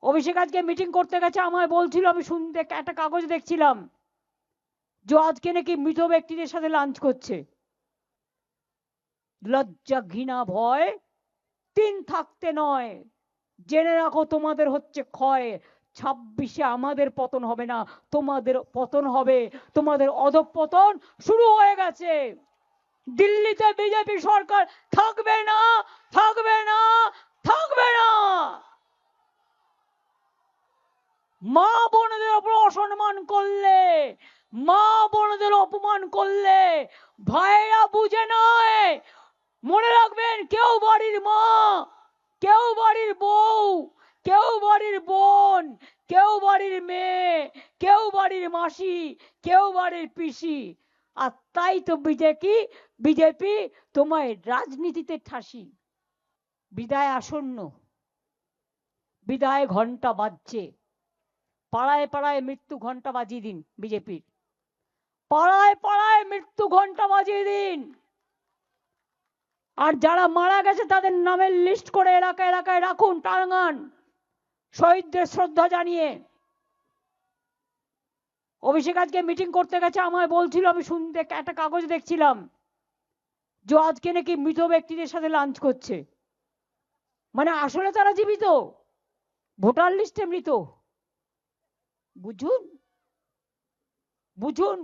অভিষেক আজকে মিটিং করতে গেছে, আমায় বলছিল, আমি শুনতে একটা কাগজ দেখছিলাম যে আজকে নাকি মৃত ব্যক্তিদের সাথে লাঞ্চ করছে। লজ্জা ঘৃণা ভয় তিন থাকতে নয়, জেনে রাখো তোমাদের হচ্ছে ক্ষয়। 26-এ আমাদের পতন হবে না, তোমাদের পতন হবে। তোমাদের অধঃপতন শুরু হয়ে গেছে। দিল্লিতে বিজেপি সরকার থাকবে না, থাকবে না, থাকবে না। মা বোনদের উপর অসম্মান করলে, মা বোনদের অপমান করলে ভাইরা বুঝে নয়। মনে রাখবেন, কেউ বাড়ির মা, কেউ বাড়ির বউ, কেউ বাড়ির বোন, কেউ বাড়ির মেয়ে, কেউ বাড়ির মাসি, কেউ বাড়ির পিসি। আর তাই তো বিজেপি তোমায় রাজনীতিতে ঠাসি। বিদায় আসন্ন, বিদায় ঘন্টা বাজছে। পাড়ায় পাড়ায় মৃত্যু ঘন্টা বাজিয়ে দিন বিজেপির, পাড়ায় পাড়ায় মৃত্যু ঘন্টা বাজিয়ে দিন। আর যারা মারা গেছে তাদের নামের লিস্ট করে এলাকায় এলাকায় রাখুন, টাঙান, শহীদদের শ্রদ্ধা জানিয়ে। অভিষেক আজকে মিটিং করতে গেছে, আমায় বলছিল, আমি শুনতে একটা কাগজ দেখছিলাম যে আজকে নাকি মৃত ব্যক্তিদের সাথে লাঞ্চ করছে। মানে আসলে তারা জীবিত, ভোটার লিস্টে মৃত। বুঝুন, বুঝুন,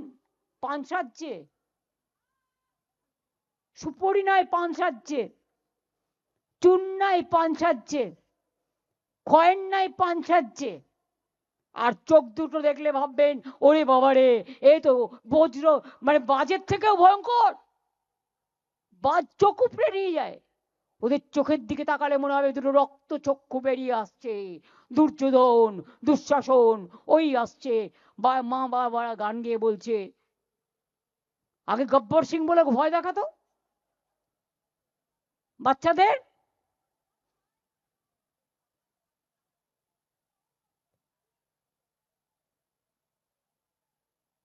পান সাজছে, সুপরি নয় পান সাজছে, চুন নাই পান সাজছে, খয়ের নাই পান সাজছে। আর চোখ দুটো দেখলে ভাববেন, ওরে বাবারে, এই তো বজ্র, মানে বাজের থেকেও ভয়ঙ্কর। বাজ চোখ উপড়ে নিয়ে যায়। ওদের চোখের দিকে তাকালে মনে হবে দুটো রক্ত চক্ষু বেরিয়ে আসছে। দুর্যোধন, দুঃশাসন ওই আসছে। মা বাবা গান গেয়ে বলছে, আগে গব্বর সিং বলে ভয় দেখাতো বাচ্চাদের।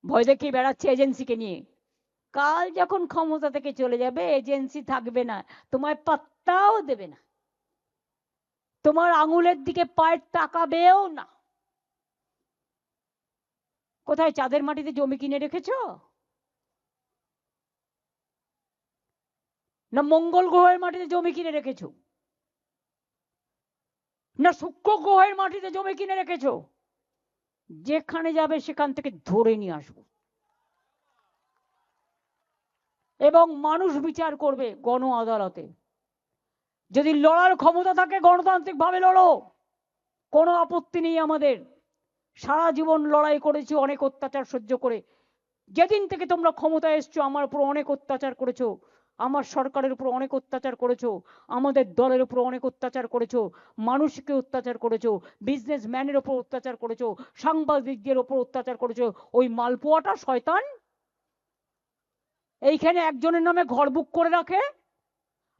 ভয় দেখিয়ে বেড়াচ্ছে এজেন্সিকে নিয়ে। কাল যখন ক্ষমতা থেকে চলে যাবে, এজেন্সি থাকবে না, তোমায় পাত্তাও দেবে না, তোমার আঙুলের দিকে পায়ের তাকাবেও না। কোথায় চাঁদের মাটিতে জমি কিনে রেখেছো? না মঙ্গল গ্রহের মাটিতে জমি কিনে রেখেছো? না শুক্র গ্রহের মাটিতে জমি কিনে রেখেছো? যেখানে যাবে সেখান থেকে ধরে নিয়ে আসবো, এবং মানুষ বিচার করবে গণ আদালতে। যদি লড়ার ক্ষমতা থাকে গণতান্ত্রিক ভাবে লড়ো, কোনো আপত্তি নেই আমাদের। সারা জীবন লড়াই করেছি অনেক অত্যাচার সহ্য করে। যেদিন থেকে তোমরা ক্ষমতায় এসছো আমার উপর অনেক অত্যাচার করেছো, আমার সরকারের উপর অনেক অত্যাচার করেছো, আমাদের দলের উপর অনেক অত্যাচার করেছো, মানুষকে অত্যাচার করেছো, বিজনেসম্যানের উপর অত্যাচার করেছো, সাংবাদিকদের উপর অত্যাচার করেছো। ওই মালপোয়াটা শয়তান এইখানে একজনের নামে ঘর বুক করে রাখে,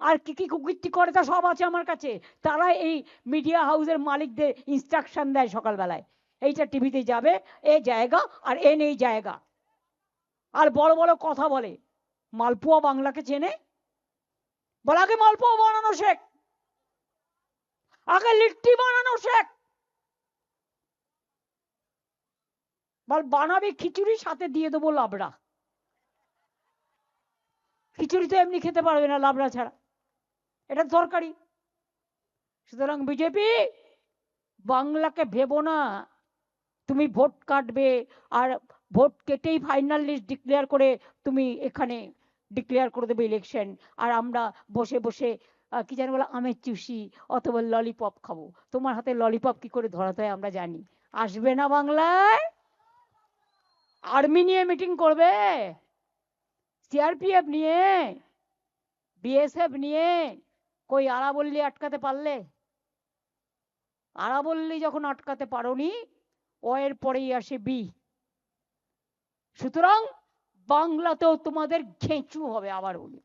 আর কি কি কুকীর্তি করে তা সব আছে আমার কাছে। তারা এই মিডিয়া হাউসের মালিকদের ইনস্ট্রাকশন দেয় সকালবেলায়, এইটা টিভিতে যাবে, এ জায়গা আর এ নেই জায়গা, আর বড় বড় কথা বলে। মালপোয়া বাংলাকে চেনে? বল আগে মালপোয়া বানানো শেখ, আগে লিট্টি বানানো শেখ। বল বানাবি খিচুড়ি, সাথে দিয়ে দেবো লাবড়া। খিচুড়ি তো এমনি খেতে পারবে না লাবড়া ছাড়া, এটা দরকারি। সুতরাং বিজেপি, বাংলাকে ভেবো না তুমি ভোট কাটবে, আর ভোট কেটেই ফাইনাল লিস্ট ডিক্লেয়ার করে তুমি এখানে ডিক্লেয়ার করে দেবে ইলেকশন, আর আমরা বসে বসে কি জানি বলে আমের চুষি অথবা ললিপপ খাবো। তোমার হাতে ললিপপ কি করে ধরাতে হয় আমরা জানি। আসবে না বাংলায়, আর্মি নিয়ে মিটিং করবে, সিআরপিএফ নিয়ে, বিএসএফ নিয়ে। কই আরাবল্লী আটকাতে পারলে? আরাবল্লী যখন আটকাতে পারোনি, ও এর পরেই আসে বি। সুতরাং বাংলাতেও তোমাদের ঘেঁচু হবে, আবার বলি।